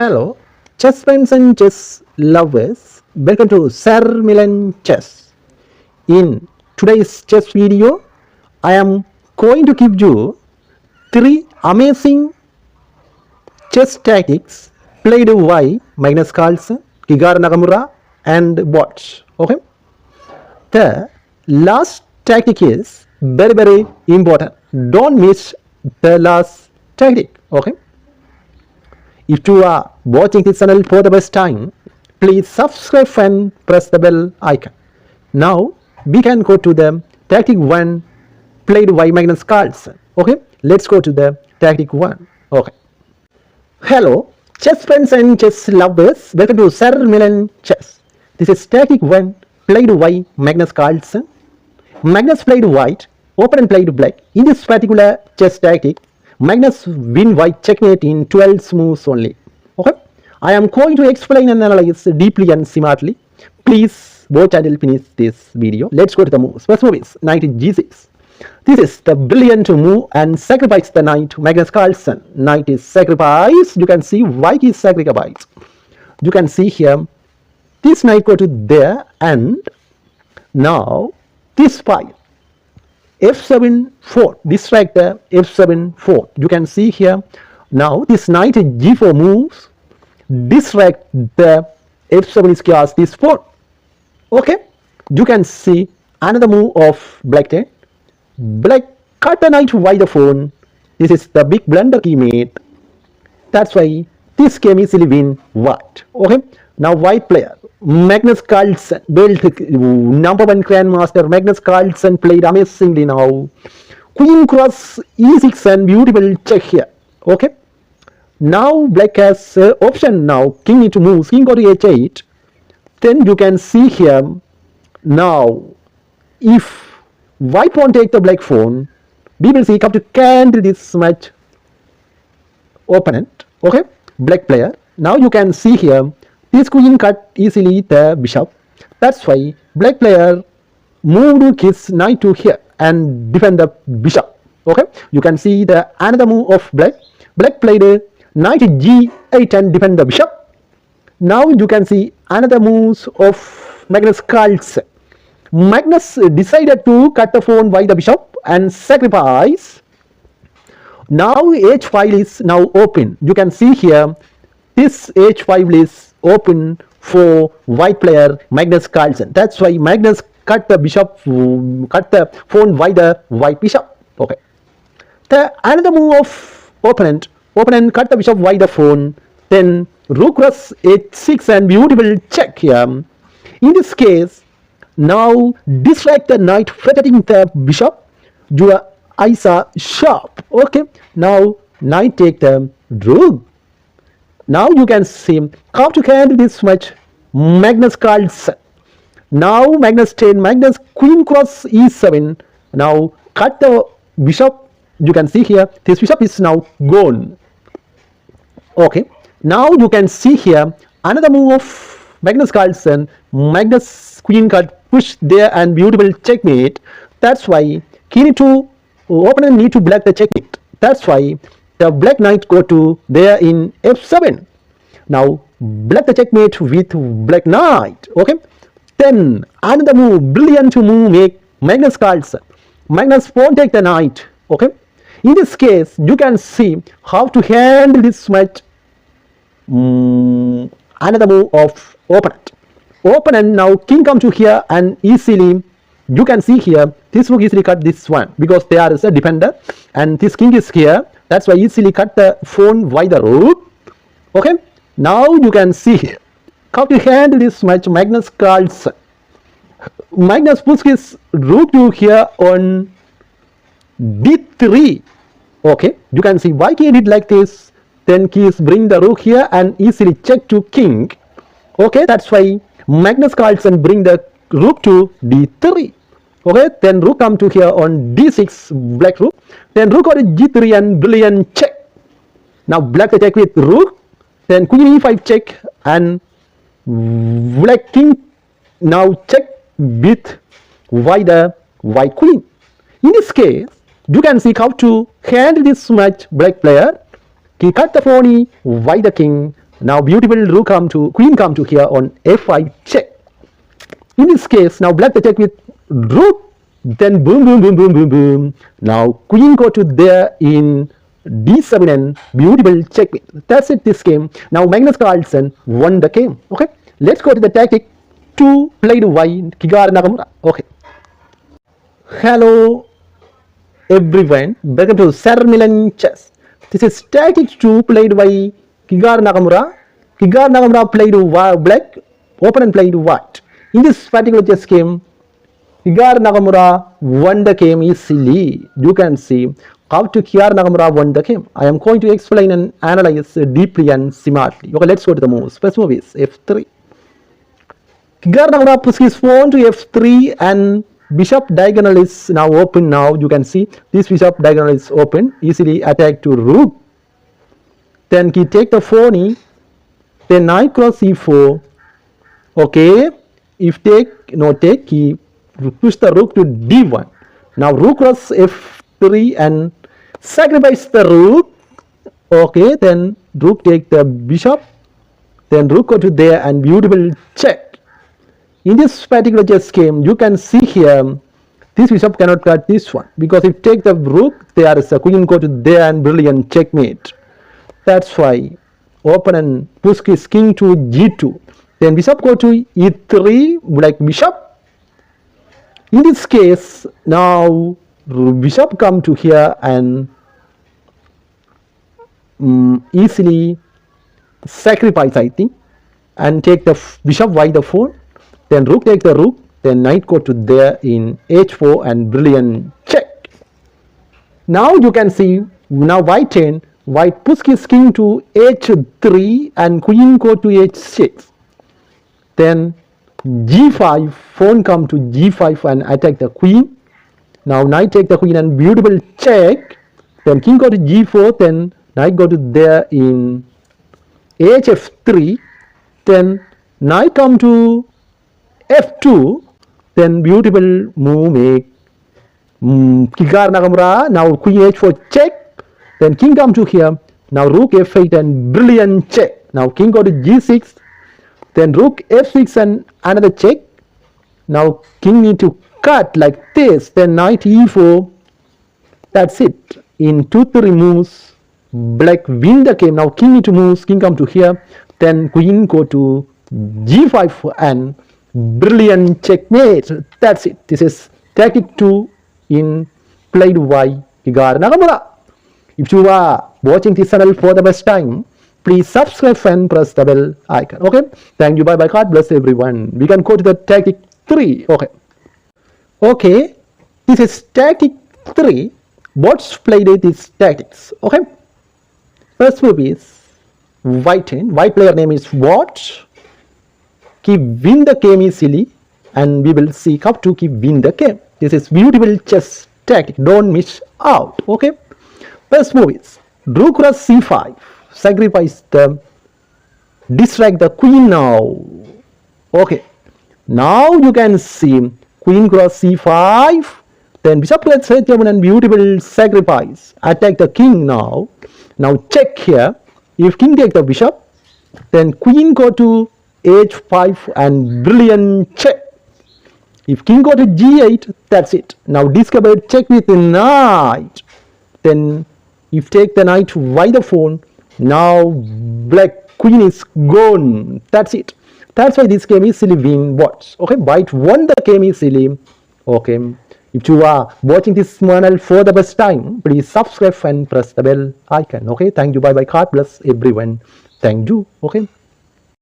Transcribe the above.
Hello, chess friends and chess lovers. Welcome to Sir Milan Chess. In today's chess video, I am going to give you three amazing chess tactics played by Magnus Carlsen, Hikaru Nakamura, and Botez. Okay, the last tactic is very important. Don't miss the last tactic. Okay. If you are watching this channel for the first time, please subscribe and press the bell icon. Now we can go to the tactic 1 played by Magnus Carlsen. Okay, let's go to the tactic 1. Okay. Hello, chess friends and chess lovers. Welcome to Sir Milan Chess. This is tactic 1 played by Magnus Carlsen. Magnus played white, opponent played black. In this particular chess tactic, Magnus win white checkmate in 12 moves only. Okay, I am going to explain and analyze deeply and smartly. Please watch until finish this video. Let's go to the moves. First move is knight g6. This is the brilliant move and sacrifice the knight. Magnus Carlsen. Knight is sacrificed. You can see white is sacrificed. You can see here this knight go to there, and now this file f7 4 distract the f7 4. You can see here now this knight g4 moves distract the f7 is cast this 4. Okay, you can see another move of black 10. Black cut the knight by the phone. This is the big blunder he made. That's why this game easily win white. Okay, now white player Magnus Carlsen, built #1 Grandmaster Magnus Carlsen played amazingly now. Queen cross e6 and beautiful check here. Okay, now black has option now. King into moves. King go to h8. Then you can see here now if white won't take the black pawn, we will see come to cancel this match opponent. Okay, black player. Now you can see here this queen cut easily the bishop. That's why black player moved his knight to here and defend the bishop. Okay, you can see the another move of black. Black played knight g8 and defend the bishop. Now you can see another moves of Magnus Carlsen. Magnus decided to cut the pawn by the bishop and sacrifice. Now h5 is now open. You can see here this h5 is open for white player Magnus Carlsen. That's why Magnus cut the bishop, cut the pawn by the white bishop. Okay. The another move of opponent cut the bishop by the pawn. Then rook cross h6 and beautiful check here. In this case, now distract the knight, threatening the bishop. Your eyes are sharp. Okay. Now knight take the rook. Now you can see how to handle this match Magnus Carlsen. Now Magnus queen cross e7. Now cut the bishop. You can see here this bishop is now gone. Okay. Now you can see here another move of Magnus Carlsen. Magnus queen cut push there and beautiful checkmate. That's why opponent need to block the checkmate. That's why the black knight go to there in f7. Now block the checkmate with black knight. Okay, then another move, brilliant move make Magnus Carlsen. Magnus won't take the knight. Okay, in this case you can see how to handle this match. Another move of opponent now king come to here and easily you can see here this rook easily cut this one because there is a defender and this king is here. That's why easily cut the pawn by the rook. Okay, now you can see here how to handle this match Magnus Carlsen. Magnus puts his rook to here on d3. Okay, you can see why he did like this. Then keys bring the rook here and easily check to king. Okay, that's why Magnus Carlsen bring the rook to d3. Okay, then rook come to here on d6, black rook. Then rook on g3 and brilliant check. Now black check with rook. Then queen e5 check and black king now check with white queen. In this case, you can see how to handle this match black player. He cut the pawn by the king. Now beautiful rook come to, queen come to here on f5 check. In this case, now black the check with rook, then boom, boom, boom, boom, boom, boom. Now queen go to there in d7 and beautiful checkmate. That's it, this game. Now Magnus Carlsen won the game. Okay, let's go to the tactic 2 played by Hikaru Nakamura. Okay. Hello everyone, welcome to Sir Milan Chess. This is tactic 2 played by Hikaru Nakamura. Hikaru Nakamura played black, opponent played white. In this particular chess game, Hikaru Nakamura won the game easily. You can see how to Hikaru Nakamura won the game. I am going to explain and analyze deeply and smartly. Okay, let's go to the moves. First move is f3. Hikaru Nakamura puts his pawn to f3 and bishop diagonal is now open. Now you can see this bishop diagonal is open. Easily attack to rook. Then he take the pawn e. Then knight cross e4. Okay. If take, no take, he push the rook to d1. Now rook cross f3 and sacrifice the rook. Okay, then rook take the bishop. Then rook go to there and beautiful check. In this particular chess game, you can see here, this bishop cannot cut this one. Because if take the rook, there is a queen go to there and brilliant checkmate. That's why opponent push his king to g2. Then bishop go to e3, like bishop. In this case, now bishop come to here and easily sacrifice, I think, and take the bishop by the 4. Then rook take the rook. Then knight go to there in h4 and brilliant check. Now you can see, now white 10, white push his king to h3 and queen go to h6. Then g5, pawn come to g5 and attack the queen. Now knight take the queen and beautiful check. Then king go to g4, then knight go to there in hf3. Then knight come to f2. Then beautiful move make Hikaru Nakamura. Now queen h4 check. Then king come to here. Now rook f8 and brilliant check. Now king go to g6. Then rook f6 and another check. Now king need to cut like this. Then knight e4. That's it. In 2-3 moves, black win the game. Now king need to move. King come to here. Then queen go to g5 and brilliant checkmate. That's it. This is tactic 2 in played by Hikaru Nakamura. If you are watching this channel for the first time, please subscribe and press the bell icon. Okay, thank you. Bye bye. God bless everyone. We can go to the tactic 3. Okay, this is tactic 3. What's played with these tactics? Okay, first move is white 10. White player name is what? He win the game easily, and we will see how to keep win the game. This is beautiful chess tactic. Don't miss out. Okay, first move is rook cross c5. Sacrifice the, distract the queen now. Okay, now you can see queen cross c5. Then bishop takes h7 and beautiful sacrifice. Attack the king now. Now check here. If king take the bishop, then queen go to h5 and brilliant check. If king go to g8, that's it. Now discovered check with the knight. Then if take the knight by the phone, now black queen is gone. That's it. That's why this game easily win what? Okay, white won the game easily. Okay, if you are watching this channel for the first time, please subscribe and press the bell icon. Okay, thank you. Bye bye. God bless everyone. Thank you. Okay.